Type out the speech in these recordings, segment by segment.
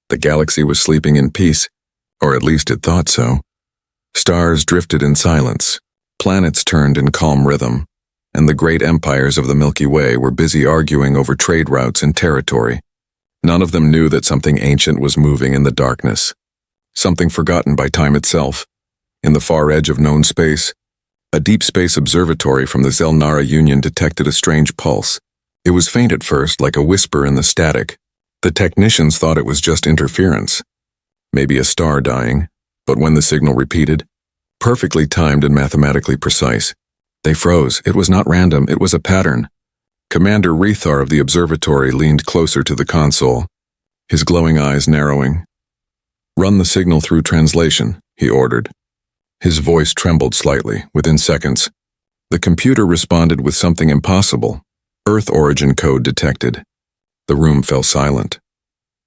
The galaxy was sleeping in peace, or at least it thought so. Stars drifted in silence, planets turned in calm rhythm, and the great empires of the Milky Way were busy arguing over trade routes and territory. None of them knew that something ancient was moving in the darkness, something forgotten by time itself. In the far edge of known space, a deep space observatory from the Zelnara Union detected a strange pulse. It was faint at first, like a whisper in the static. The technicians thought it was just interference, maybe a star dying, but when the signal repeated, perfectly timed and mathematically precise, they froze. It was not random, it was a pattern. Commander Rethar of the observatory leaned closer to the console, his glowing eyes narrowing. "Run the signal through translation," he ordered. His voice trembled slightly. Within seconds, the computer responded with something impossible. Earth origin code detected. The room fell silent.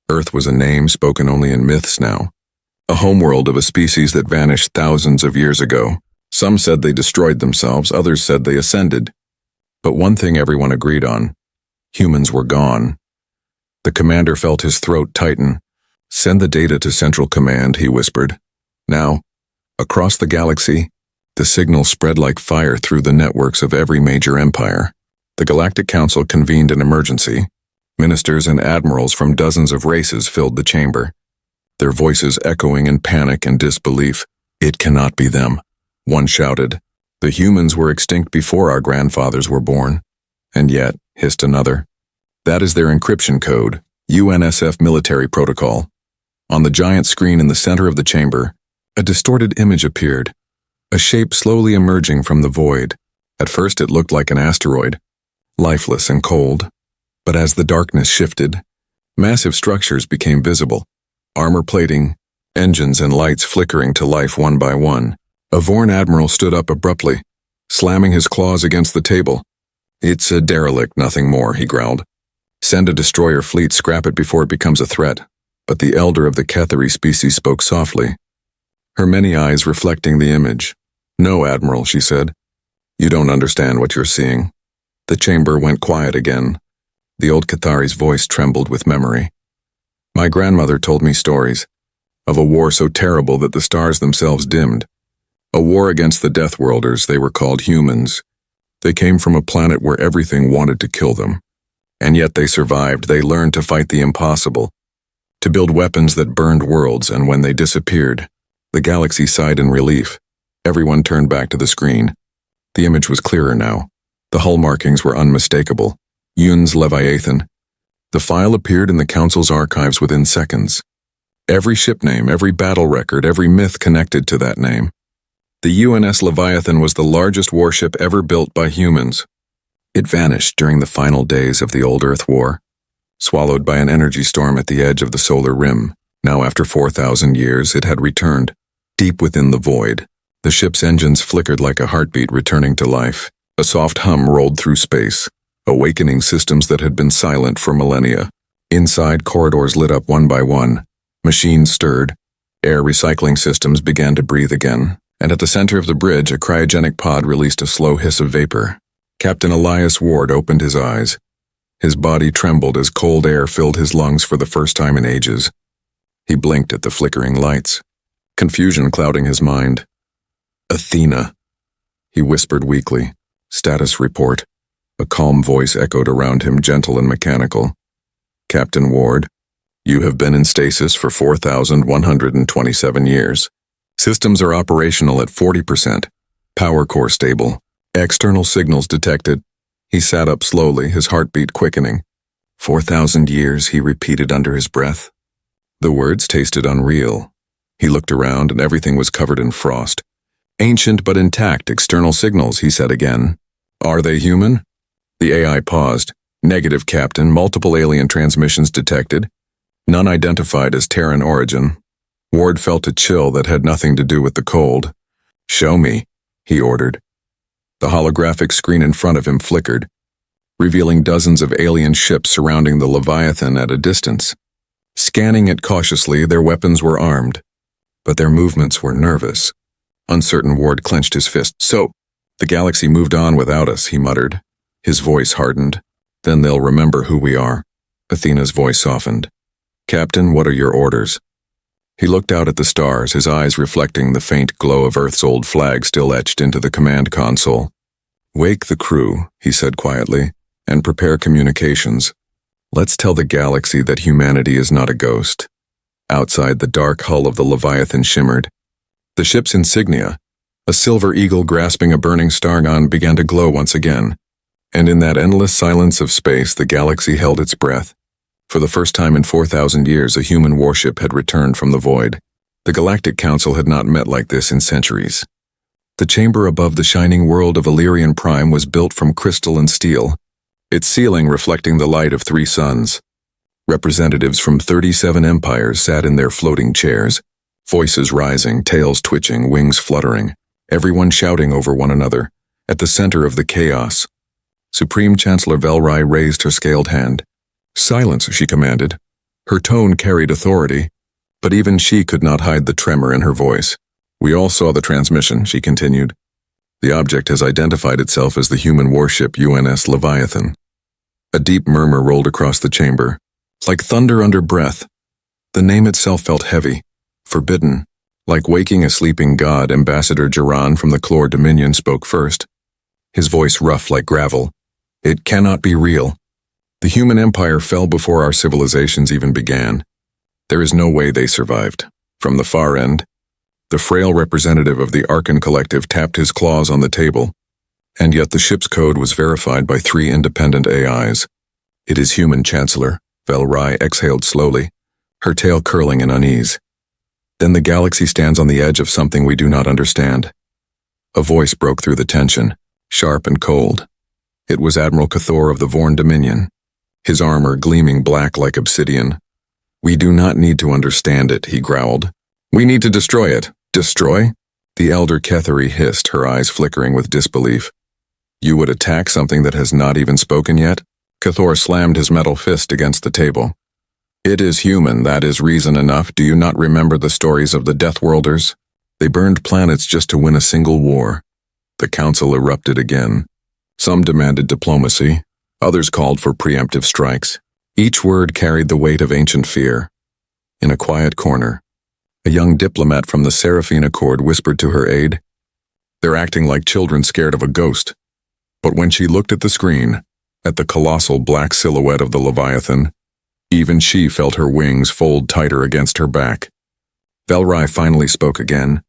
Earth was a name spoken only in myths now, a homeworld of a species that vanished thousands of years ago. Some said they destroyed themselves, others said they ascended. But one thing everyone agreed on: humans were gone. The commander felt his throat tighten. "Send the data to Central Command," he whispered. Now, across the galaxy, the signal spread like fire through the networks of every major empire. The Galactic Council convened an emergency. Ministers and admirals from dozens of races filled the chamber, their voices echoing in panic and disbelief. "It cannot be them," one shouted. "The humans were extinct before our grandfathers were born." "And yet," hissed another, "that is their encryption code, UNSF military protocol." On the giant screen in the center of the chamber, a distorted image appeared, a shape slowly emerging from the void. At first it looked like an asteroid, lifeless and cold. But as the darkness shifted, massive structures became visible, armor plating, engines and lights flickering to life one by one. A Vorn admiral stood up abruptly, slamming his claws against the table. "It's a derelict, nothing more," he growled. "Send a destroyer fleet, scrap it before it becomes a threat." But the elder of the Kethari species spoke softly, her many eyes reflecting the image. "No, Admiral," she said. "You don't understand what you're seeing." The chamber went quiet again. The old Kethari's voice trembled with memory. "My grandmother told me stories of a war so terrible that the stars themselves dimmed. A war against the Deathworlders. They were called humans. They came from a planet where everything wanted to kill them. And yet they survived. They learned to fight the impossible, to build weapons that burned worlds, and when they disappeared, the galaxy sighed in relief." Everyone turned back to the screen. The image was clearer now. The hull markings were unmistakable. Yun's Leviathan. The file appeared in the Council's archives within seconds. Every ship name, every battle record, every myth connected to that name. The UNS Leviathan was the largest warship ever built by humans. It vanished during the final days of the Old Earth War, swallowed by an energy storm at the edge of the solar rim. Now, after 4,000 years, it had returned, deep within the void. The ship's engines flickered like a heartbeat returning to life. A soft hum rolled through space, awakening systems that had been silent for millennia. Inside, corridors lit up one by one. Machines stirred. Air recycling systems began to breathe again. And at the center of the bridge, a cryogenic pod released a slow hiss of vapor. Captain Elias Ward opened his eyes. His body trembled as cold air filled his lungs for the first time in ages. He blinked at the flickering lights, confusion clouding his mind. "Athena," he whispered weakly. "Status report." A calm voice echoed around him, gentle and mechanical. "Captain Ward, you have been in stasis for 4,127 years. Systems are operational at 40%. Power core stable. External signals detected." He sat up slowly, his heartbeat quickening. 4,000 years, he repeated under his breath. The words tasted unreal. He looked around and everything was covered in frost. "Ancient but intact external signals," he said again. "Are they human?" The AI paused. "Negative, Captain. Multiple alien transmissions detected. None identified as Terran origin." Ward felt a chill that had nothing to do with the cold. "Show me," he ordered. The holographic screen in front of him flickered, revealing dozens of alien ships surrounding the Leviathan at a distance. Scanning it cautiously, their weapons were armed, but their movements were nervous. Uncertain, Ward clenched his fist. "So, the galaxy moved on without us," he muttered. His voice hardened. "Then they'll remember who we are." Athena's voice softened. "Captain, what are your orders?" He looked out at the stars, his eyes reflecting the faint glow of Earth's old flag still etched into the command console. "Wake the crew," he said quietly, "and prepare communications. Let's tell the galaxy that humanity is not a ghost." Outside, the dark hull of the Leviathan shimmered. The ship's insignia, a silver eagle grasping a burning stargon, began to glow once again. And in that endless silence of space, the galaxy held its breath. For the first time in 4,000 years, a human warship had returned from the void. The Galactic Council had not met like this in centuries. The chamber above the shining world of Illyrian Prime was built from crystal and steel, its ceiling reflecting the light of 3 suns. Representatives from 37 empires sat in their floating chairs, voices rising, tails twitching, wings fluttering, everyone shouting over one another. At the center of the chaos, Supreme Chancellor Velrai raised her scaled hand. "Silence," she commanded. Her tone carried authority, but even she could not hide the tremor in her voice. "We all saw the transmission," she continued. "The object has identified itself as the human warship UNS Leviathan." A deep murmur rolled across the chamber, like thunder under breath. The name itself felt heavy, forbidden. Like waking a sleeping god, Ambassador Jiran from the Clor Dominion spoke first, his voice rough like gravel. "It cannot be real. The human empire fell before our civilizations even began. There is no way they survived." From the far end, the frail representative of the Arkan Collective tapped his claws on the table. And yet the ship's code was verified by 3 independent AIs. "It is human, Chancellor," Velrai exhaled slowly, her tail curling in unease. "Then the galaxy stands on the edge of something we do not understand." A voice broke through the tension, sharp and cold. It was Admiral Cathor of the Vorn Dominion, his armor gleaming black like obsidian. "We do not need to understand it," he growled. "We need to destroy it." "Destroy?" The elder Ketheri hissed, her eyes flickering with disbelief. "You would attack something that has not even spoken yet?" Cathor slammed his metal fist against the table. "It is human, that is reason enough. Do you not remember the stories of the Deathworlders? They burned planets just to win a single war." The council erupted again. Some demanded diplomacy, others called for preemptive strikes. Each word carried the weight of ancient fear. In a quiet corner, a young diplomat from the Seraphine Accord whispered to her aide, "They're acting like children scared of a ghost." But when she looked at the screen, at the colossal black silhouette of the Leviathan, even she felt her wings fold tighter against her back. Velrai finally spoke again.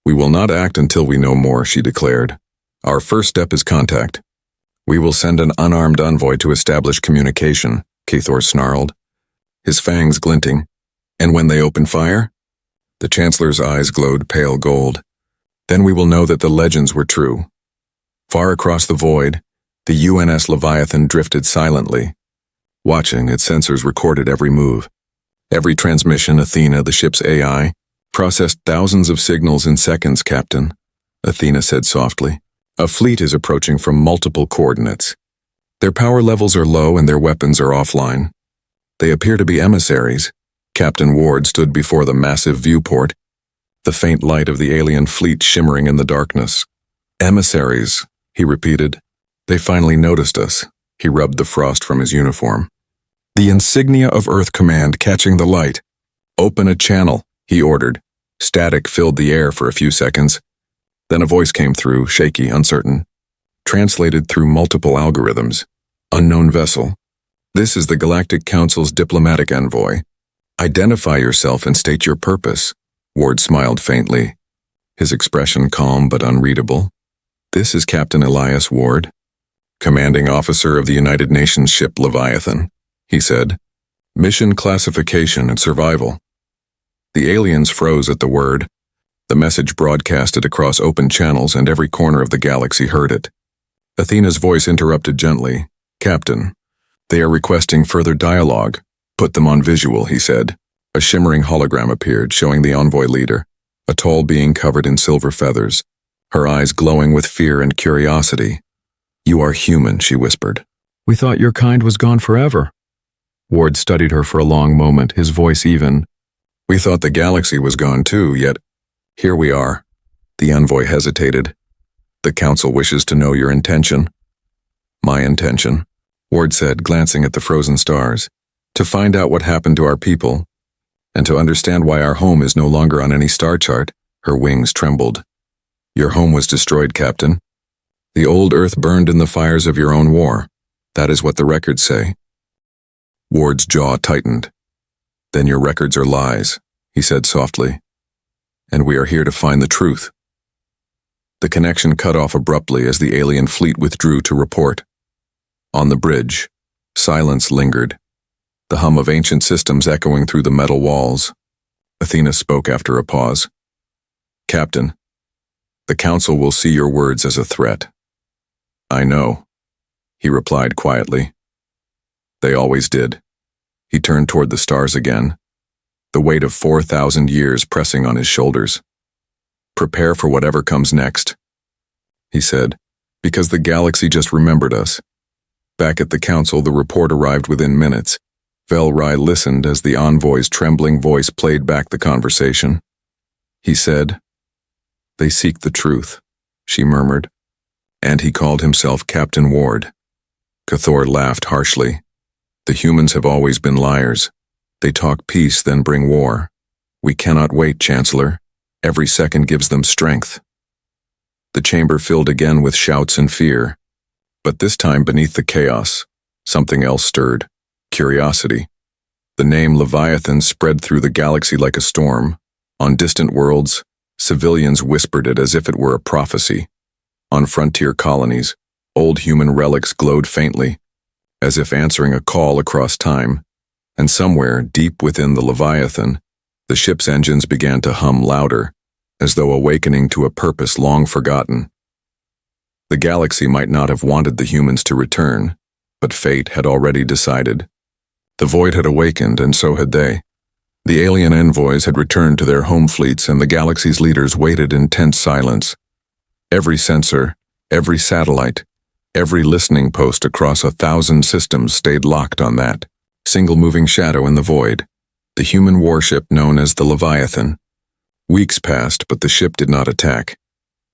"We will not act until we know more," she declared. "Our first step is contact. We will send an unarmed envoy to establish communication," Cathor snarled, his fangs glinting. "And when they open fire?" The Chancellor's eyes glowed pale gold. "Then we will know that the legends were true." Far across the void, the UNS Leviathan drifted silently. Watching, its sensors recorded every move. Every transmission. Athena, the ship's AI, processed thousands of signals in seconds, Captain, Athena said softly. "A fleet is approaching from multiple coordinates. Their power levels are low and their weapons are offline. They appear to be emissaries." Captain Ward stood before the massive viewport, the faint light of the alien fleet shimmering in the darkness. "Emissaries," he repeated. "They finally noticed us." He rubbed the frost from his uniform. "The insignia of Earth Command catching the light." "Open a channel," he ordered. Static filled the air for a few seconds. Then a voice came through, shaky, uncertain. Translated through multiple algorithms. "Unknown vessel. This is the Galactic Council's diplomatic envoy. Identify yourself and state your purpose." Ward smiled faintly, his expression calm but unreadable. "This is Captain Elias Ward, commanding officer of the United Nations ship Leviathan," he said. "Mission classification and survival." The aliens froze at the word. The message broadcasted across open channels and every corner of the galaxy heard it. Athena's voice interrupted gently. "Captain, they are requesting further dialogue. Put them on visual," he said. A shimmering hologram appeared, showing the envoy leader, a tall being covered in silver feathers, her eyes glowing with fear and curiosity. "You are human," she whispered. "We thought your kind was gone forever." Ward studied her for a long moment, his voice even. "We thought the galaxy was gone too, yet here we are." The envoy hesitated. "The council wishes to know your intention." "My intention," Ward said, glancing at the frozen stars. To find out what happened to our people, and to understand why our home is no longer on any star chart. Her wings trembled. Your home was destroyed, Captain. The old Earth burned in the fires of your own war. That is what the records say. Ward's jaw tightened. Then your records are lies, he said softly. And we are here to find the truth. The connection cut off abruptly as the alien fleet withdrew to report. On the bridge, silence lingered, the hum of ancient systems echoing through the metal walls. Athena spoke after a pause. Captain, the Council will see your words as a threat. I know, he replied quietly. They always did. He turned toward the stars again, the weight of 4,000 years pressing on his shoulders. Prepare for whatever comes next, he said, because the galaxy just remembered us. Back at the Council, the report arrived within minutes. Velrai listened as the envoy's trembling voice played back the conversation. He said, "They seek the truth," she murmured, and he called himself Captain Ward. Cathor laughed harshly. The humans have always been liars. They talk peace, then bring war. We cannot wait, Chancellor. Every second gives them strength. The chamber filled again with shouts and fear. But this time beneath the chaos, something else stirred. Curiosity. The name Leviathan spread through the galaxy like a storm. On distant worlds, civilians whispered it as if it were a prophecy. On frontier colonies, old human relics glowed faintly, as if answering a call across time. And somewhere, deep within the Leviathan, the ship's engines began to hum louder, as though awakening to a purpose long forgotten. The galaxy might not have wanted the humans to return, but fate had already decided. The void had awakened, and so had they. The alien envoys had returned to their home fleets, and the galaxy's leaders waited in tense silence. Every sensor, every satellite, every listening post across 1,000 systems stayed locked on that single moving shadow in the void, the human warship known as the Leviathan. Weeks passed, but the ship did not attack.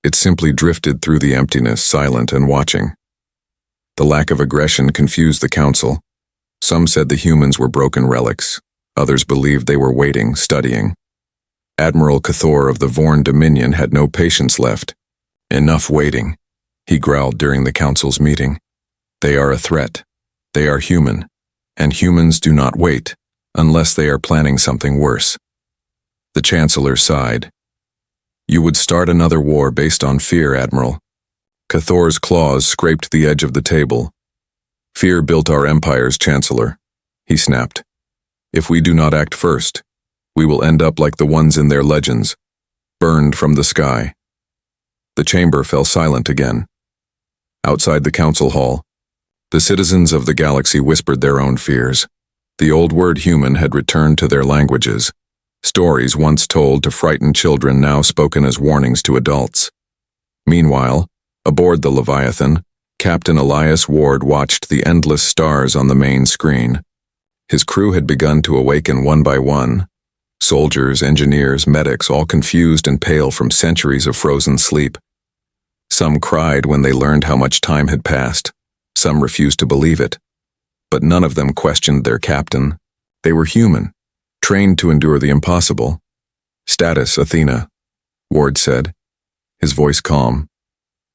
It simply drifted through the emptiness, silent and watching. The lack of aggression confused the Council. Some said the humans were broken relics. Others believed they were waiting, studying. Admiral Cathor of the Vorn Dominion had no patience left. Enough waiting, he growled during the Council's meeting. They are a threat. They are human. And humans do not wait, unless they are planning something worse. The Chancellor sighed. You would start another war based on fear, Admiral. Cathor's claws scraped the edge of the table. Fear built our empires, Chancellor, he snapped. If we do not act first, we will end up like the ones in their legends, burned from the sky. The chamber fell silent again. Outside the council hall, the citizens of the galaxy whispered their own fears. The old word human had returned to their languages. Stories once told to frighten children now spoken as warnings to adults. Meanwhile, aboard the Leviathan, Captain Elias Ward watched the endless stars on the main screen. His crew had begun to awaken one by one. Soldiers, engineers, medics, all confused and pale from centuries of frozen sleep. Some cried when they learned how much time had passed. Some refused to believe it. But none of them questioned their captain. They were human, trained to endure the impossible. Status, Athena, Ward said, his voice calm.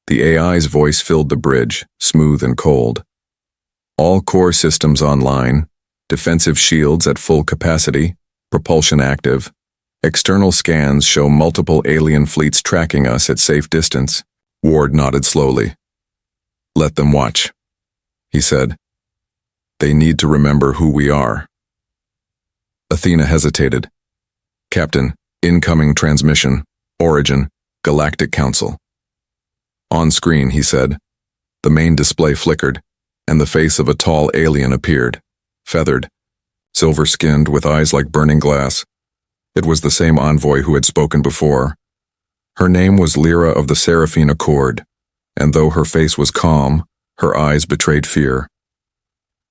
The AI's voice filled the bridge, smooth and cold. All core systems online, defensive shields at full capacity, propulsion active. External scans show multiple alien fleets tracking us at safe distance. Ward nodded slowly. Let them watch, he said. They need to remember who we are. Athena hesitated. Captain, incoming transmission, origin, Galactic Council. On screen, he said. The main display flickered, and the face of a tall alien appeared, feathered, silver-skinned with eyes like burning glass. It was the same envoy who had spoken before. Her name was Lyra of the Seraphine Accord, and though her face was calm, her eyes betrayed fear.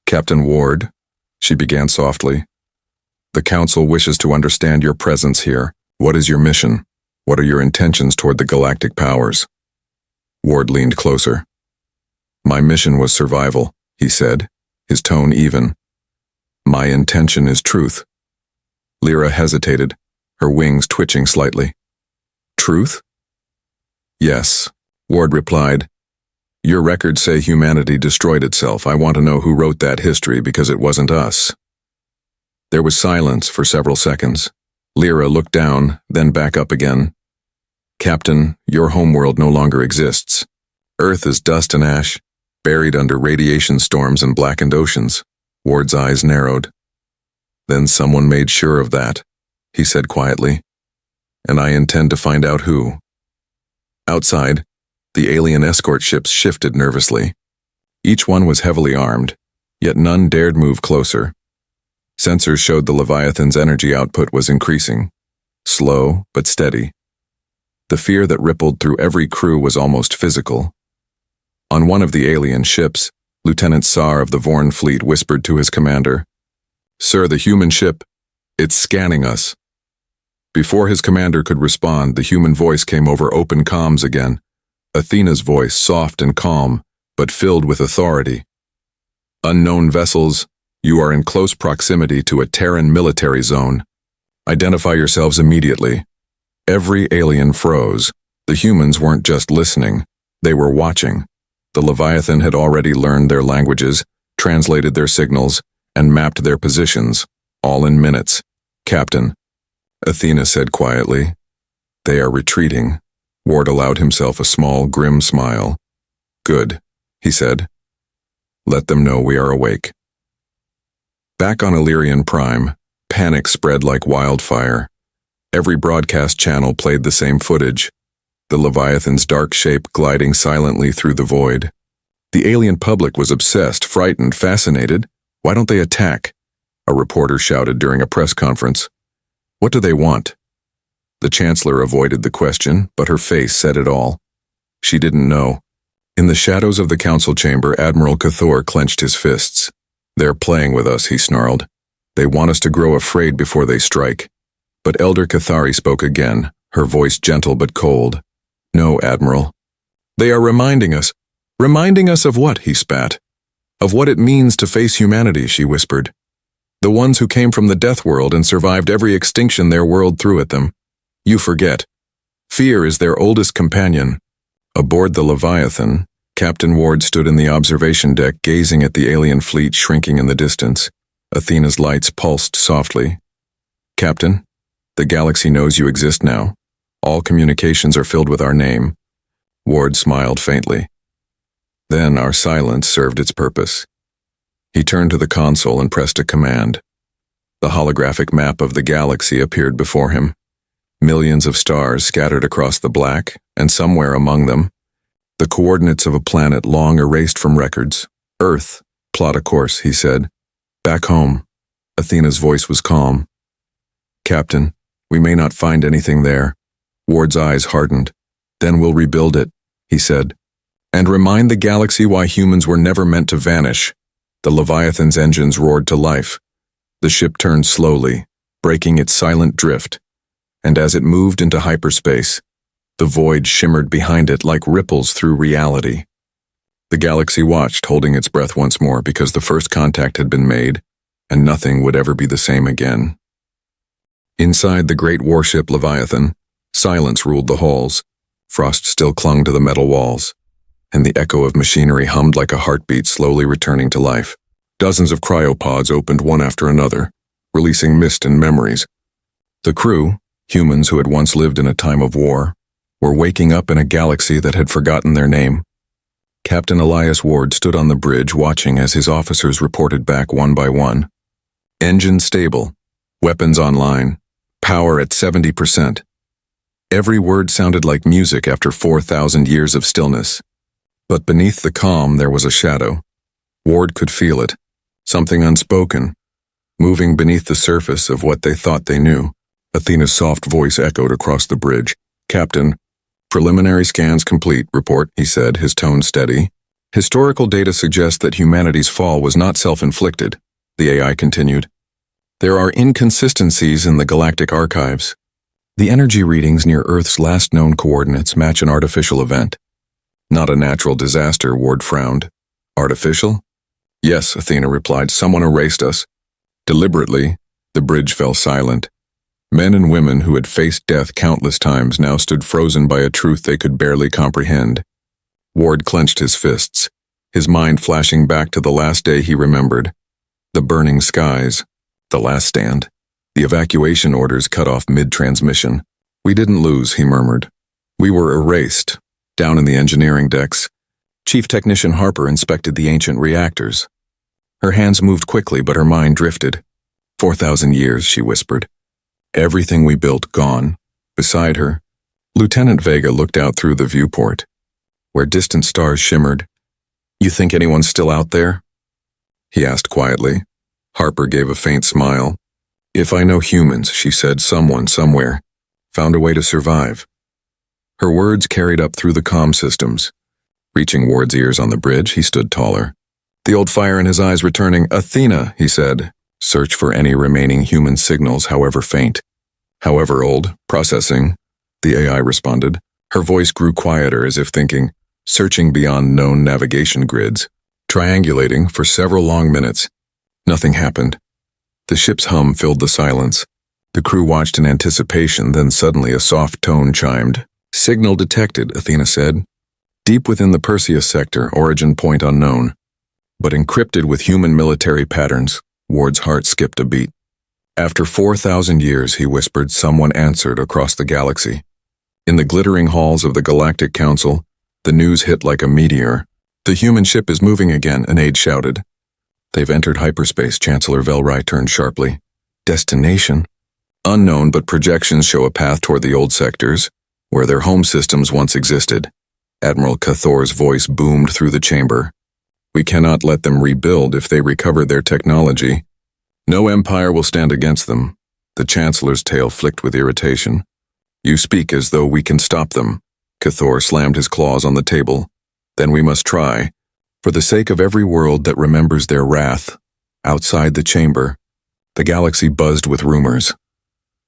Captain Ward, she began softly, the Council wishes to understand your presence here. What is your mission? What are your intentions toward the galactic powers? Ward leaned closer. My mission was survival, he said, his tone even. My intention is truth. Lyra hesitated, her wings twitching slightly. Truth? Yes, Ward replied. Your records say humanity destroyed itself. I want to know who wrote that history because it wasn't us. There was silence for several seconds. Lyra looked down, then back up again. Captain, your homeworld no longer exists. Earth is dust and ash, buried under radiation storms and blackened oceans. Ward's eyes narrowed. Then someone made sure of that, he said quietly. And I intend to find out who. Outside, the alien escort ships shifted nervously. Each one was heavily armed, yet none dared move closer. Sensors showed the Leviathan's energy output was increasing, slow but steady. The fear that rippled through every crew was almost physical. On one of the alien ships, Lieutenant Saar of the Vorn fleet whispered to his commander, Sir, the human ship, it's scanning us. Before his commander could respond, the human voice came over open comms again. Athena's voice, soft and calm, but filled with authority. Unknown vessels, you are in close proximity to a Terran military zone. Identify yourselves immediately. Every alien froze. The humans weren't just listening, they were watching. The Leviathan had already learned their languages, translated their signals, and mapped their positions, all in minutes. Captain, Athena said quietly. They are retreating. Ward allowed himself a small, grim smile. Good, he said. Let them know we are awake. Back on Illyrian Prime, panic spread like wildfire. Every broadcast channel played the same footage. The Leviathan's dark shape gliding silently through the void. The alien public was obsessed, frightened, fascinated. Why don't they attack? A reporter shouted during a press conference. What do they want? The Chancellor avoided the question, but her face said it all. She didn't know. In the shadows of the council chamber, Admiral Cathor clenched his fists. They're playing with us, he snarled. They want us to grow afraid before they strike. But Elder Cathari spoke again, her voice gentle but cold. No, Admiral. They are reminding us. Reminding us of what, he spat. Of what it means to face humanity, she whispered. The ones who came from the Deathworld and survived every extinction their world threw at them. You forget. Fear is their oldest companion. Aboard the Leviathan, Captain Ward stood in the observation deck gazing at the alien fleet shrinking in the distance. Athena's lights pulsed softly. Captain, the galaxy knows you exist now. All communications are filled with our name. Ward smiled faintly. Then our silence served its purpose. He turned to the console and pressed a command. The holographic map of the galaxy appeared before him. Millions of stars scattered across the black, and somewhere among them, the coordinates of a planet long erased from records. Earth, plot a course, he said. Back home. Athena's voice was calm. Captain, we may not find anything there. Ward's eyes hardened. Then we'll rebuild it, he said. And remind the galaxy why humans were never meant to vanish. The Leviathan's engines roared to life. The ship turned slowly, breaking its silent drift. And as it moved into hyperspace, the void shimmered behind it like ripples through reality. The galaxy watched, holding its breath once more because the first contact had been made, and nothing would ever be the same again. Inside the great warship Leviathan, silence ruled the halls. Frost still clung to the metal walls, and the echo of machinery hummed like a heartbeat slowly returning to life. Dozens of cryopods opened one after another, releasing mist and memories. The crew, humans who had once lived in a time of war, were waking up in a galaxy that had forgotten their name. Captain Elias Ward stood on the bridge watching as his officers reported back one by one. Engine stable, weapons online, power at 70%. Every word sounded like music after 4,000 years of stillness. But beneath the calm there was a shadow. Ward could feel it, something unspoken, moving beneath the surface of what they thought they knew. Athena's soft voice echoed across the bridge. Captain, preliminary scans complete, report, he said, his tone steady. Historical data suggests that humanity's fall was not self-inflicted, the AI continued. There are inconsistencies in the galactic archives. The energy readings near Earth's last known coordinates match an artificial event. Not a natural disaster, Ward frowned. Artificial? Yes, Athena replied. Someone erased us. Deliberately, the bridge fell silent. Men and women who had faced death countless times now stood frozen by a truth they could barely comprehend. Ward clenched his fists, his mind flashing back to the last day he remembered. The burning skies, the last stand, the evacuation orders cut off mid-transmission. "We didn't lose," he murmured. "We were erased." Down in the engineering decks, Chief Technician Harper inspected the ancient reactors. Her hands moved quickly, but her mind drifted. 4,000 years, she whispered. Everything we built gone. Beside her, Lieutenant Vega looked out through the viewport, where distant stars shimmered. "You think anyone's still out there?" he asked quietly. Harper gave a faint smile. "If I know humans," she said, "someone, somewhere, found a way to survive." Her words carried up through the comm systems. Reaching Ward's ears on the bridge, he stood taller, the old fire in his eyes returning. "Athena," he said, "search for any remaining human signals, however faint." "However old, processing," the AI responded. Her voice grew quieter, as if thinking, searching beyond known navigation grids, triangulating for several long minutes. Nothing happened. The ship's hum filled the silence. The crew watched in anticipation, then suddenly a soft tone chimed. "Signal detected," Athena said. "Deep within the Perseus sector, origin point unknown. But encrypted with human military patterns." Ward's heart skipped a beat. "After 4,000 years, he whispered, someone answered across the galaxy." In the glittering halls of the Galactic Council, the news hit like a meteor. "The human ship is moving again," an aide shouted. "They've entered hyperspace," Chancellor Velry turned sharply. "Destination?" "Unknown, but projections show a path toward the old sectors, where their home systems once existed." Admiral Cathor's voice boomed through the chamber. "We cannot let them rebuild if they recover their technology. No empire will stand against them." The Chancellor's tail flicked with irritation. "You speak as though we can stop them." Cathor slammed his claws on the table. "Then we must try. For the sake of every world that remembers their wrath." Outside the chamber, the galaxy buzzed with rumors.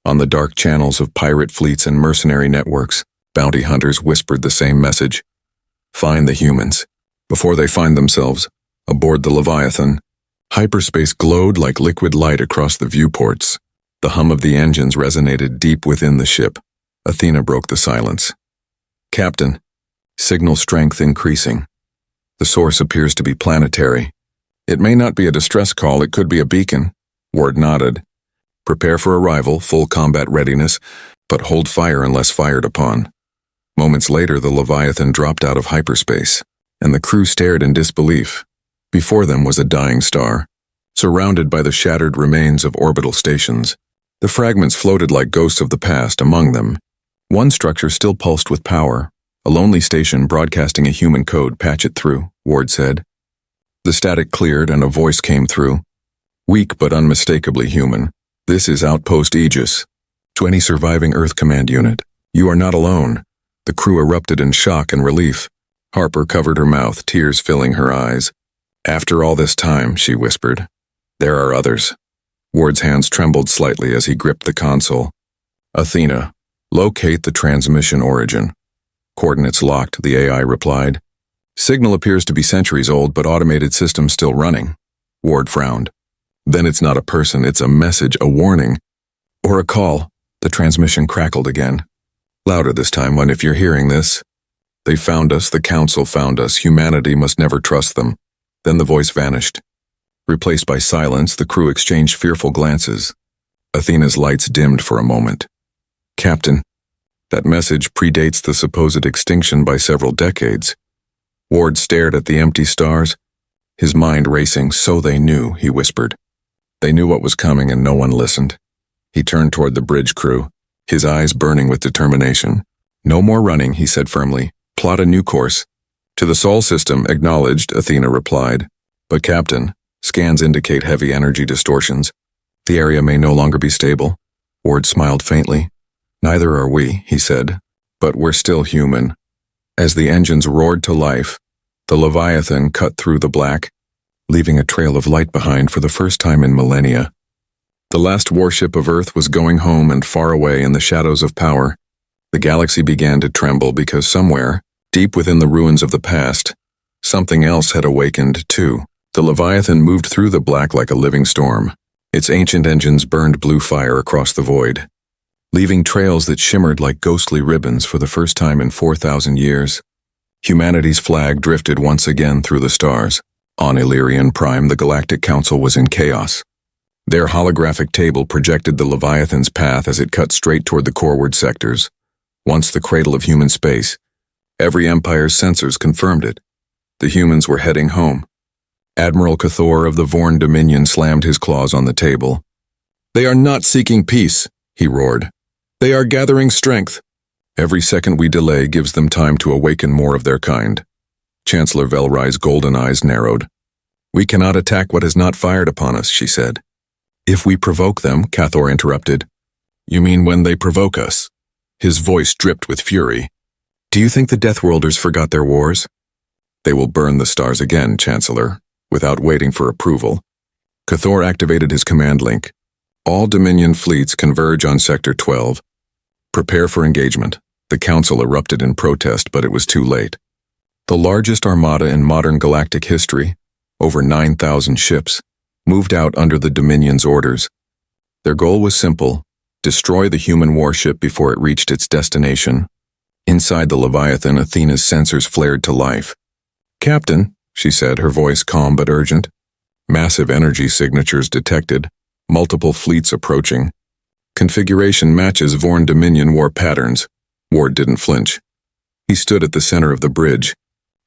On the dark channels of pirate fleets and mercenary networks, bounty hunters whispered the same message. "Find the humans, before they find themselves." Aboard the Leviathan, hyperspace glowed like liquid light across the viewports. The hum of the engines resonated deep within the ship. Athena broke the silence. "Captain, signal strength increasing. The source appears to be planetary. It may not be a distress call, it could be a beacon." Ward nodded. "Prepare for arrival, full combat readiness, but hold fire unless fired upon." Moments later, the Leviathan dropped out of hyperspace, and the crew stared in disbelief. Before them was a dying star, surrounded by the shattered remains of orbital stations. The fragments floated like ghosts of the past among them. One structure still pulsed with power, a lonely station broadcasting a human code. "Patch it through," Ward said. The static cleared and a voice came through. Weak but unmistakably human. "This is Outpost Aegis. To any surviving Earth Command unit, you are not alone." The crew erupted in shock and relief. Harper covered her mouth, tears filling her eyes. "After all this time," she whispered, "there are others." Ward's hands trembled slightly as he gripped the console. "Athena, locate the transmission origin." "Coordinates locked," the AI replied. "Signal appears to be centuries old, but automated systems still running." Ward frowned. "Then it's not a person, it's a message, a warning. Or a call." The transmission crackled again. Louder this time. "When if you're hearing this, they found us, the Council found us, humanity must never trust them." Then the voice vanished. Replaced by silence, the crew exchanged fearful glances. Athena's lights dimmed for a moment. "Captain, that message predates the supposed extinction by several decades." Ward stared at the empty stars, his mind racing. "So they knew," he whispered. "They knew what was coming and no one listened." He turned toward the bridge crew, his eyes burning with determination. "No more running," he said firmly. "Plot a new course." "To the Sol system, acknowledged," Athena replied. "But Captain, scans indicate heavy energy distortions. The area may no longer be stable." Ward smiled faintly. "Neither are we," he said. "But we're still human." As the engines roared to life, the Leviathan cut through the black, leaving a trail of light behind for the first time in millennia. The last warship of Earth was going home, and far away in the shadows of power, the galaxy began to tremble because somewhere, deep within the ruins of the past, something else had awakened too. The Leviathan moved through the black like a living storm, Its ancient engines burned blue fire across the void, leaving trails that shimmered like ghostly ribbons for the first time in 4,000 years. Humanity's flag drifted once again through the stars. On Illyrian Prime, the Galactic Council was in chaos. Their holographic table projected the Leviathan's path as it cut straight toward the coreward sectors. Once the cradle of human space, every empire's sensors confirmed it. The humans were heading home. Admiral Cathor of the Vorn Dominion slammed his claws on the table. "They are not seeking peace," he roared. "They are gathering strength. Every second we delay gives them time to awaken more of their kind." Chancellor Velrai's golden eyes narrowed. "We cannot attack what has not fired upon us," she said. "If we provoke them," Cathor interrupted. "You mean when they provoke us?" His voice dripped with fury. "Do you think the Deathworlders forgot their wars?" "They will burn the stars again, Chancellor, without waiting for approval." Cathor activated his command link. "All Dominion fleets converge on Sector 12. Prepare for engagement." The Council erupted in protest, but it was too late. The largest armada in modern galactic history, over 9,000 ships, moved out under the Dominion's orders. Their goal was simple: destroy the human warship before it reached its destination. Inside the Leviathan, Athena's sensors flared to life. "Captain," she said, her voice calm but urgent. Massive energy signatures detected, multiple fleets approaching. Configuration matches Vorn Dominion war patterns. Ward didn't flinch. He stood at the center of the bridge,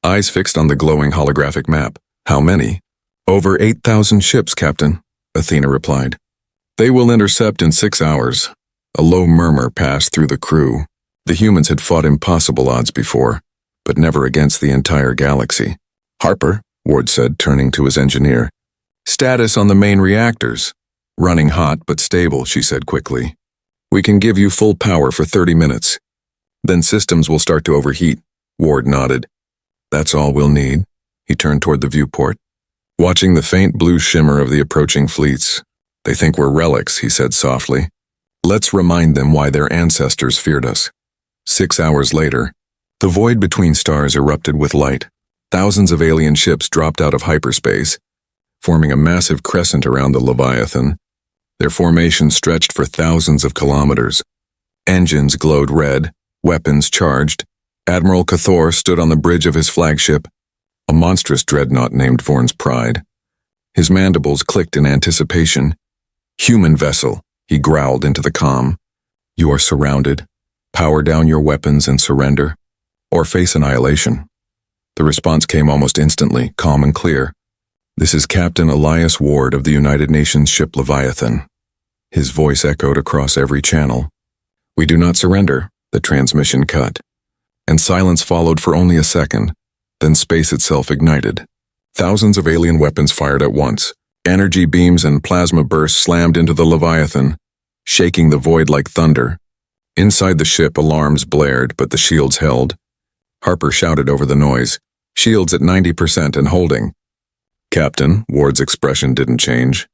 eyes fixed on the glowing holographic map. "How many?" "Over 8,000 ships, Captain," Athena replied. "They will intercept in 6 hours." A low murmur passed through the crew. The humans had fought impossible odds before, but never against the entire galaxy. "Harper," Ward said, turning to his engineer. "Status on the main reactors." "Running hot but stable," she said quickly. "We can give you full power for 30 minutes. Then systems will start to overheat." Ward nodded. "That's all we'll need." He turned toward the viewport, watching the faint blue shimmer of the approaching fleets. "They think we're relics," he said softly. "Let's remind them why their ancestors feared us." 6 hours later, the void between stars erupted with light. Thousands of alien ships dropped out of hyperspace, forming a massive crescent around the Leviathan. Their formation stretched for thousands of kilometers. Engines glowed red, weapons charged. Admiral Cathor stood on the bridge of his flagship, a monstrous dreadnought named Vorn's Pride. His mandibles clicked in anticipation. "Human vessel," he growled into the comm. "You are surrounded. Power down your weapons and surrender, or face annihilation." The response came almost instantly, calm and clear. "This is Captain Elias Ward of the United Nations ship Leviathan." His voice echoed across every channel. "We do not surrender." The transmission cut, and silence followed for only a second. Then space itself ignited. Thousands of alien weapons fired at once. Energy beams and plasma bursts slammed into the Leviathan, shaking the void like thunder. Inside the ship, alarms blared, but the shields held. Harper shouted over the noise, "Shields at 90% and holding." "Captain," Ward's expression didn't change.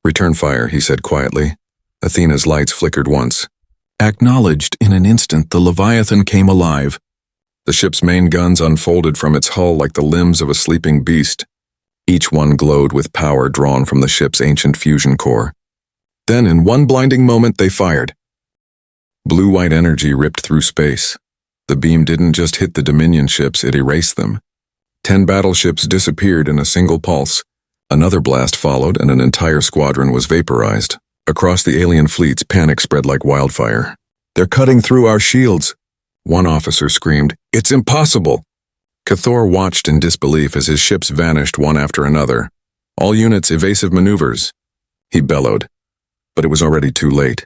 "Return fire," he said quietly. Athena's lights flickered once. Acknowledged. In an instant, the Leviathan came alive. The ship's main guns unfolded from its hull like the limbs of a sleeping beast. Each one glowed with power drawn from the ship's ancient fusion core. Then, in one blinding moment, they fired. Blue-white energy ripped through space. The beam didn't just hit the Dominion ships, it erased them. 10 battleships disappeared in a single pulse. Another blast followed, and an entire squadron was vaporized. Across the alien fleets, panic spread like wildfire. "They're cutting through our shields!" One officer screamed, "It's impossible!" Cathor watched in disbelief as his ships vanished one after another. "All units, evasive maneuvers!" He bellowed, but it was already too late.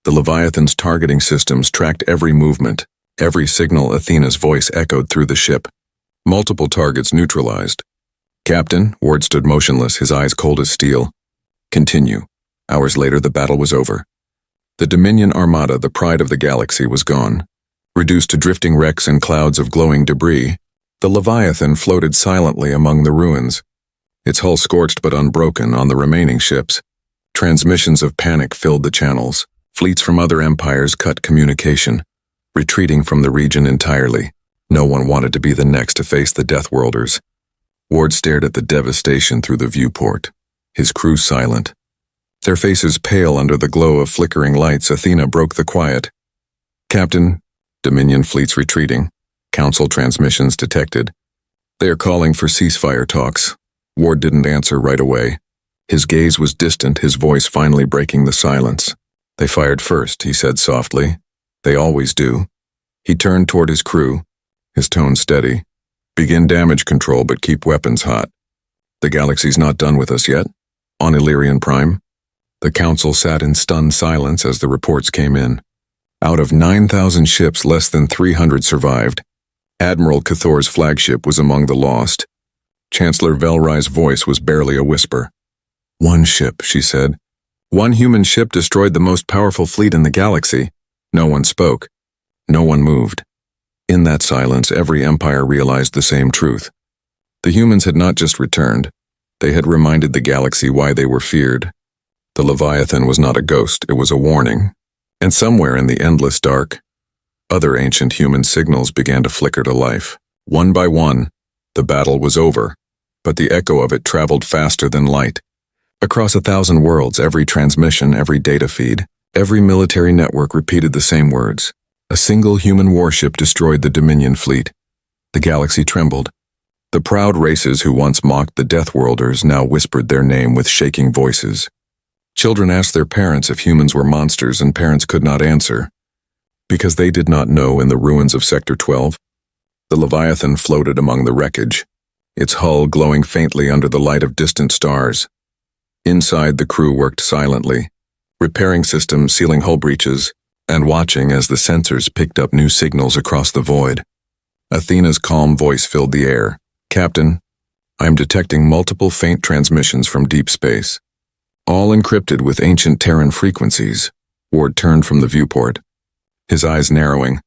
The Leviathan's targeting systems tracked every movement. Every signal, Athena's voice echoed through the ship. Multiple targets neutralized. "Captain," Ward stood motionless, his eyes cold as steel. "Continue." Hours later, the battle was over. The Dominion Armada, the pride of the galaxy, was gone. Reduced to drifting wrecks and clouds of glowing debris, the Leviathan floated silently among the ruins, its hull scorched but unbroken on the remaining ships. Transmissions of panic filled the channels. Fleets from other empires cut communication, retreating from the region entirely. No one wanted to be the next to face the Deathworlders. Ward stared at the devastation through the viewport, his crew silent. Their faces pale under the glow of flickering lights, Athena broke the quiet. "Captain, Dominion fleets retreating. Council transmissions detected. They are calling for ceasefire talks." Ward didn't answer right away. His gaze was distant, his voice finally breaking the silence. "They fired first," he said softly. "They always do." He turned toward his crew, his tone steady. "Begin damage control, but keep weapons hot. The galaxy's not done with us yet. On Illyrian Prime." The council sat in stunned silence as the reports came in. Out of 9,000 ships, less than 300 survived. Admiral Cathor's flagship was among the lost. Chancellor Velry's voice was barely a whisper. "One ship," she said. "One human ship destroyed the most powerful fleet in the galaxy." No one spoke. No one moved. In that silence, every empire realized the same truth. The humans had not just returned. They had reminded the galaxy why they were feared. The Leviathan was not a ghost, it was a warning. And somewhere in the endless dark, other ancient human signals began to flicker to life. One by one, the battle was over, but the echo of it traveled faster than light. Across 1,000 worlds, every transmission, every data feed, every military network repeated the same words. A single human warship destroyed the Dominion fleet. The galaxy trembled. The proud races who once mocked the Deathworlders now whispered their name with shaking voices. Children asked their parents if humans were monsters, and parents could not answer. Because they did not know in the ruins of Sector 12. The Leviathan floated among the wreckage, its hull glowing faintly under the light of distant stars. Inside, the crew worked silently, repairing systems, sealing hull breaches, and watching as the sensors picked up new signals across the void. Athena's calm voice filled the air. "Captain, I am detecting multiple faint transmissions from deep space, all encrypted with ancient Terran frequencies." Ward turned from the viewport, his eyes narrowing.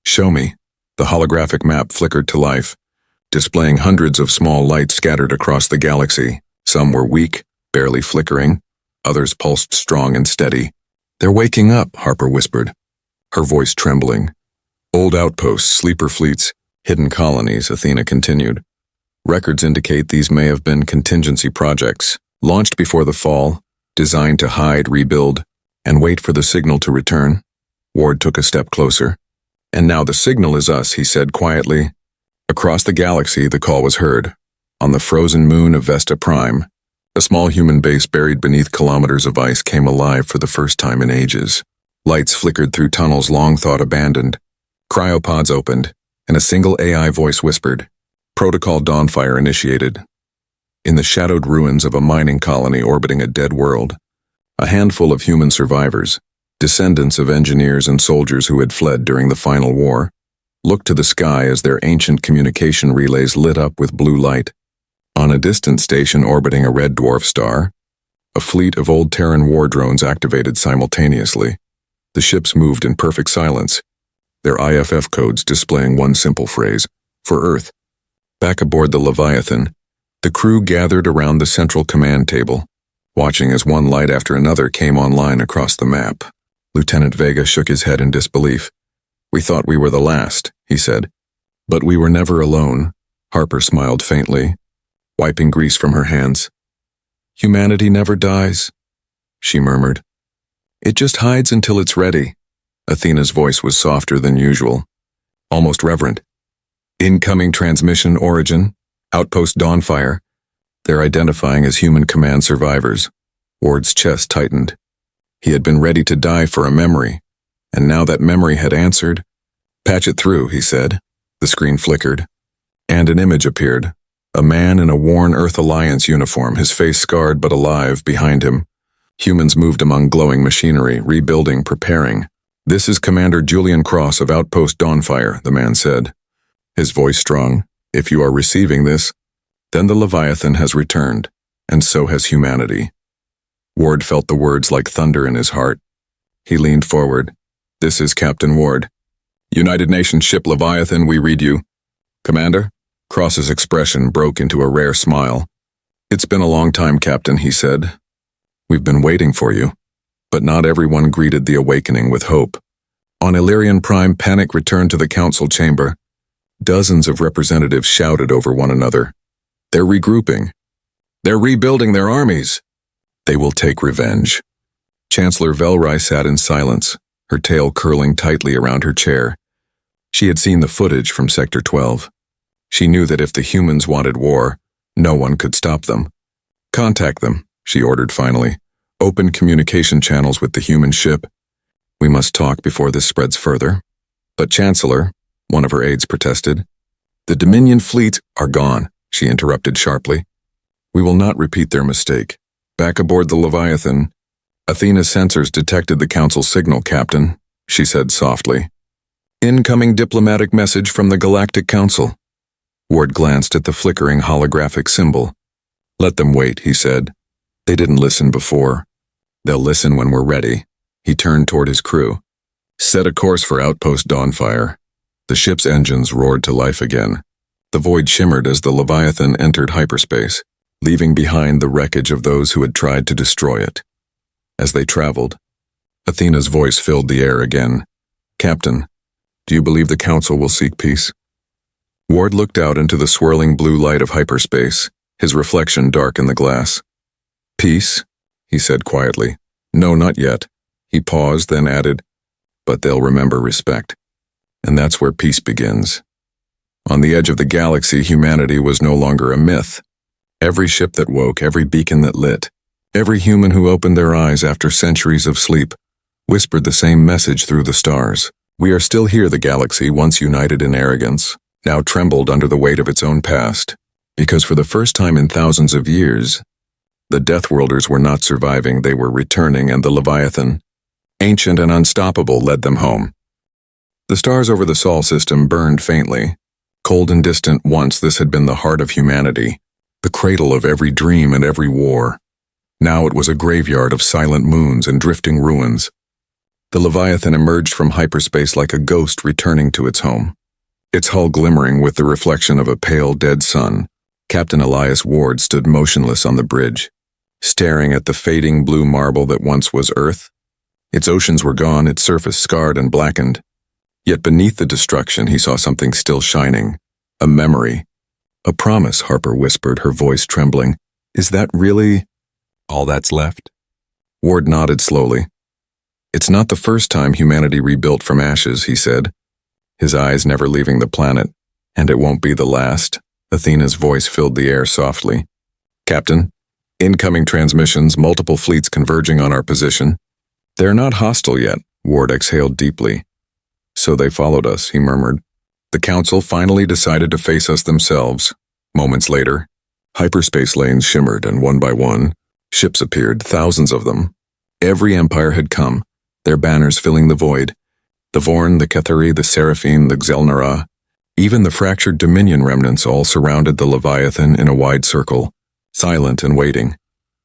"Show me." The holographic map flickered to life, displaying hundreds of small lights scattered across the galaxy. Some were weak, barely flickering. Others pulsed strong and steady. "They're waking up," Harper whispered, her voice trembling. "Old outposts, sleeper fleets, hidden colonies," Athena continued. "Records indicate these may have been contingency projects, launched before the fall, designed to hide, rebuild, and wait for the signal to return." Ward took a step closer. "And now the signal is us," he said quietly. Across the galaxy, the call was heard. On the frozen moon of Vesta Prime, a small human base buried beneath kilometers of ice came alive for the first time in ages. Lights flickered through tunnels long thought abandoned. Cryopods opened, and a single AI voice whispered, "Protocol Dawnfire initiated." In the shadowed ruins of a mining colony orbiting a dead world, a handful of human survivors, descendants of engineers and soldiers who had fled during the final war, looked to the sky as their ancient communication relays lit up with blue light. On a distant station orbiting a red dwarf star, a fleet of old Terran war drones activated simultaneously. The ships moved in perfect silence, their IFF codes displaying one simple phrase, "For Earth." Back aboard the Leviathan, the crew gathered around the central command table, watching as one light after another came online across the map. Lieutenant Vega shook his head in disbelief. "We thought we were the last," he said. "But we were never alone." Harper smiled faintly, wiping grease from her hands. "Humanity never dies," she murmured. "It just hides until it's ready." Athena's voice was softer than usual, almost reverent. "Incoming transmission origin, outpost Dawnfire. They're identifying as human command survivors." Ward's chest tightened. He had been ready to die for a memory, and now that memory had answered. "Patch it through," he said. The screen flickered, and an image appeared. A man in a worn Earth Alliance uniform, his face scarred but alive, behind him. Humans moved among glowing machinery, rebuilding, preparing. "This is Commander Julian Cross of Outpost Dawnfire," the man said, his voice strong. "If you are receiving this, then the Leviathan has returned, and so has humanity." Ward felt the words like thunder in his heart. He leaned forward. "This is Captain Ward. United Nations ship Leviathan, we read you." "Commander?" Cross's expression broke into a rare smile. "It's been a long time, Captain," he said. "We've been waiting for you." But not everyone greeted the awakening with hope. On Illyrian Prime, panic returned to the council chamber. Dozens of representatives shouted over one another. "They're regrouping. They're rebuilding their armies." They will take revenge. Chancellor Velrai sat in silence, her tail curling tightly around her chair. She had seen the footage from Sector 12. She knew that if the humans wanted war, no one could stop them. Contact them, she ordered finally. Open communication channels with the human ship. We must talk before this spreads further. But Chancellor, one of her aides protested. The Dominion fleet are gone, she interrupted sharply. We will not repeat their mistake. Back aboard the Leviathan. Athena's sensors detected the Council signal, Captain, she said softly. Incoming diplomatic message from the Galactic Council. Ward glanced at the flickering holographic symbol. Let them wait, he said. They didn't listen before. They'll listen when we're ready. He turned toward his crew. Set a course for Outpost Dawnfire. The ship's engines roared to life again. The void shimmered as the Leviathan entered hyperspace, leaving behind the wreckage of those who had tried to destroy it. As they traveled, Athena's voice filled the air again. Captain, do you believe the Council will seek peace? Ward looked out into the swirling blue light of hyperspace, his reflection dark in the glass. Peace? He said quietly. No, not yet. He paused, then added, but they'll remember respect. And that's where peace begins. On the edge of the galaxy, humanity was no longer a myth. Every ship that woke, every beacon that lit, every human who opened their eyes after centuries of sleep, whispered the same message through the stars. We are still here, the galaxy, once united in arrogance, now trembled under the weight of its own past, because for the first time in thousands of years, the Deathworlders were not surviving, they were returning, and the Leviathan, ancient and unstoppable, led them home. The stars over the Sol system burned faintly. Cold and distant once, this had been the heart of humanity, the cradle of every dream and every war. Now it was a graveyard of silent moons and drifting ruins. The Leviathan emerged from hyperspace like a ghost returning to its home, its hull glimmering with the reflection of a pale, dead sun. Captain Elias Ward stood motionless on the bridge, staring at the fading blue marble that once was Earth. Its oceans were gone, its surface scarred and blackened. Yet beneath the destruction, he saw something still shining, a memory. A promise, Harper whispered, her voice trembling. Is that really all that's left? Ward nodded slowly. It's not the first time humanity rebuilt from ashes, he said, his eyes never leaving the planet. And it won't be the last. Athena's voice filled the air softly. Captain, incoming transmissions, multiple fleets converging on our position. They're not hostile yet, Ward exhaled deeply. So they followed us, he murmured. The Council finally decided to face us themselves. Moments later, hyperspace lanes shimmered, and one by one, ships appeared, thousands of them. Every empire had come, their banners filling the void. The Vorn, the Kethari, the Seraphine, the Xelnara, even the fractured Dominion remnants all surrounded the Leviathan in a wide circle, silent and waiting.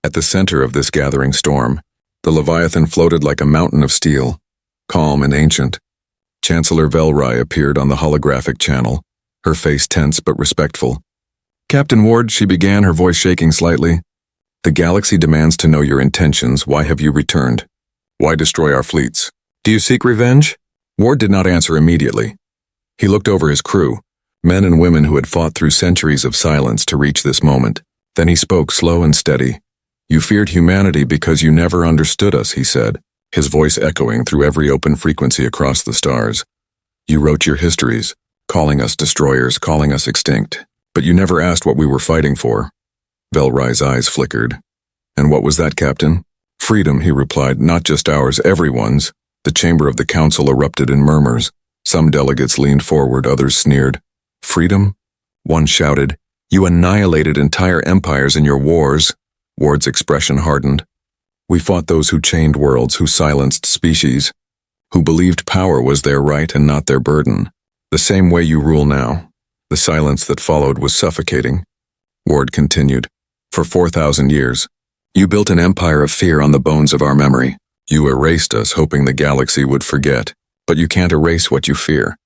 At the center of this gathering storm, the Leviathan floated like a mountain of steel, calm and ancient. Chancellor Velrai appeared on the holographic channel, her face tense but respectful. Captain Ward, she began, her voice shaking slightly. The galaxy demands to know your intentions. Why have you returned? Why destroy our fleets? Do you seek revenge? Ward did not answer immediately. He looked over his crew, men and women who had fought through centuries of silence to reach this moment. Then he spoke slow and steady. You feared humanity because you never understood us, he said, his voice echoing through every open frequency across the stars. You wrote your histories, calling us destroyers, calling us extinct, but you never asked what we were fighting for. Velrai's eyes flickered. And what was that, Captain? Freedom, he replied, not just ours, everyone's. The chamber of the Council erupted in murmurs. Some delegates leaned forward, others sneered. Freedom? One shouted. You annihilated entire empires in your wars. Ward's expression hardened. We fought those who chained worlds, who silenced species, who believed power was their right and not their burden. The same way you rule now. The silence that followed was suffocating. Ward continued. For 4,000 years, you built an empire of fear on the bones of our memory. You erased us, hoping the galaxy would forget. But you can't erase what you fear.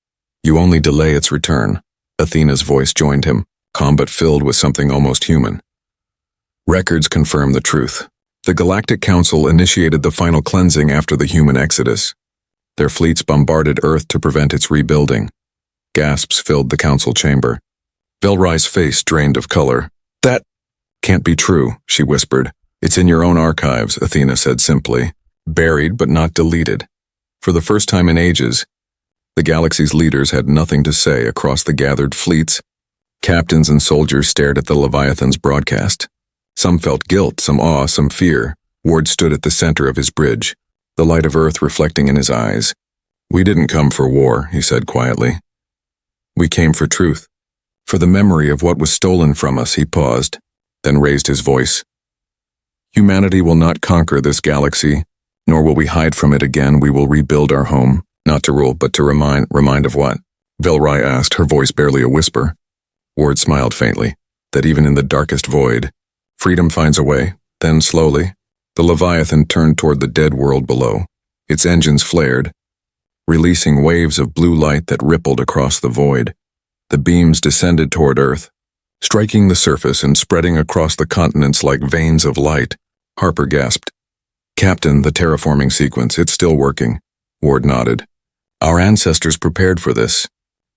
You only delay its return. Athena's voice joined him, calm but filled with something almost human. Records confirm the truth. The Galactic Council initiated the final cleansing after the human exodus. Their fleets bombarded Earth to prevent its rebuilding. Gasps filled the council chamber. Velrai's face drained of color. That can't be true, she whispered, It's in your own archives, Athena said simply. Buried but not deleted. For the first time in ages, the galaxy's leaders had nothing to say across the gathered fleets. Captains and soldiers stared at the Leviathan's broadcast. Some felt guilt, some awe, some fear. Ward stood at the center of his bridge, the light of Earth reflecting in his eyes. We didn't come for war, he said quietly. We came for truth. For the memory of what was stolen from us, he paused, then raised his voice. Humanity will not conquer this galaxy, nor will we hide from it again. We will rebuild our home, not to rule, but to remind of what? Vilrai asked, her voice barely a whisper. Ward smiled faintly, that even in the darkest void, freedom finds a way. Then slowly, the Leviathan turned toward the dead world below. Its engines flared, releasing waves of blue light that rippled across the void. The beams descended toward Earth, striking the surface and spreading across the continents like veins of light. Harper gasped. Captain, the terraforming sequence, it's still working. Ward nodded. Our ancestors prepared for this.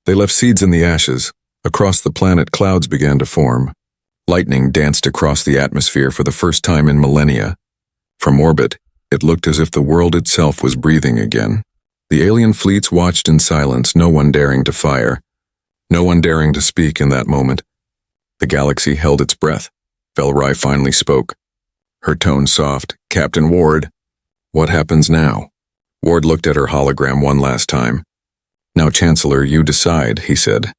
They left seeds in the ashes. Across the planet, clouds began to form. Lightning danced across the atmosphere for the first time in millennia. From orbit, it looked as if the world itself was breathing again. The alien fleets watched in silence, no one daring to fire, no one daring to speak in that moment. The galaxy held its breath. Vilrai finally spoke. Her tone soft. Captain Ward, what happens now? Ward looked at her hologram one last time. Now, Chancellor, you decide, he said.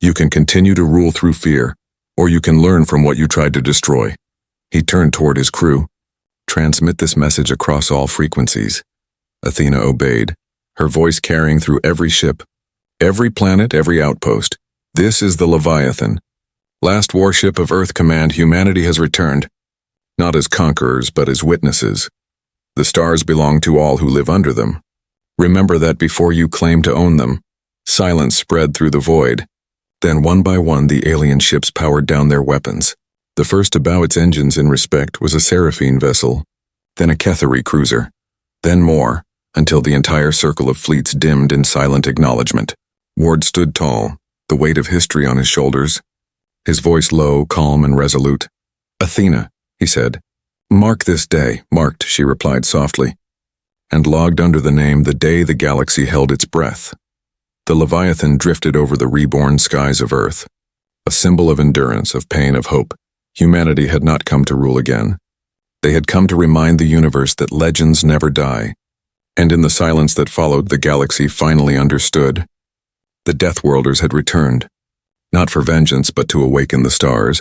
You can continue to rule through fear, or you can learn from what you tried to destroy. He turned toward his crew. Transmit this message across all frequencies. Athena obeyed, her voice carrying through every ship, every planet, every outpost. This is the Leviathan. Last warship of Earth Command, humanity has returned. Not as conquerors, but as witnesses. The stars belong to all who live under them. Remember that before you claim to own them. Silence spread through the void. Then one by one the alien ships powered down their weapons. The first to bow its engines in respect was a Seraphine vessel, then a Kethari cruiser, then more, until the entire circle of fleets dimmed in silent acknowledgement. Ward stood tall, the weight of history on his shoulders, his voice low, calm, and resolute. Athena, he said. Mark this day. Marked, she replied softly, and logged under the name the day the galaxy held its breath. The Leviathan drifted over the reborn skies of Earth, a symbol of endurance, of pain, of hope. Humanity had not come to rule again. They had come to remind the universe that legends never die. And in the silence that followed, the galaxy finally understood. The Deathworlders had returned, not for vengeance but to awaken the stars.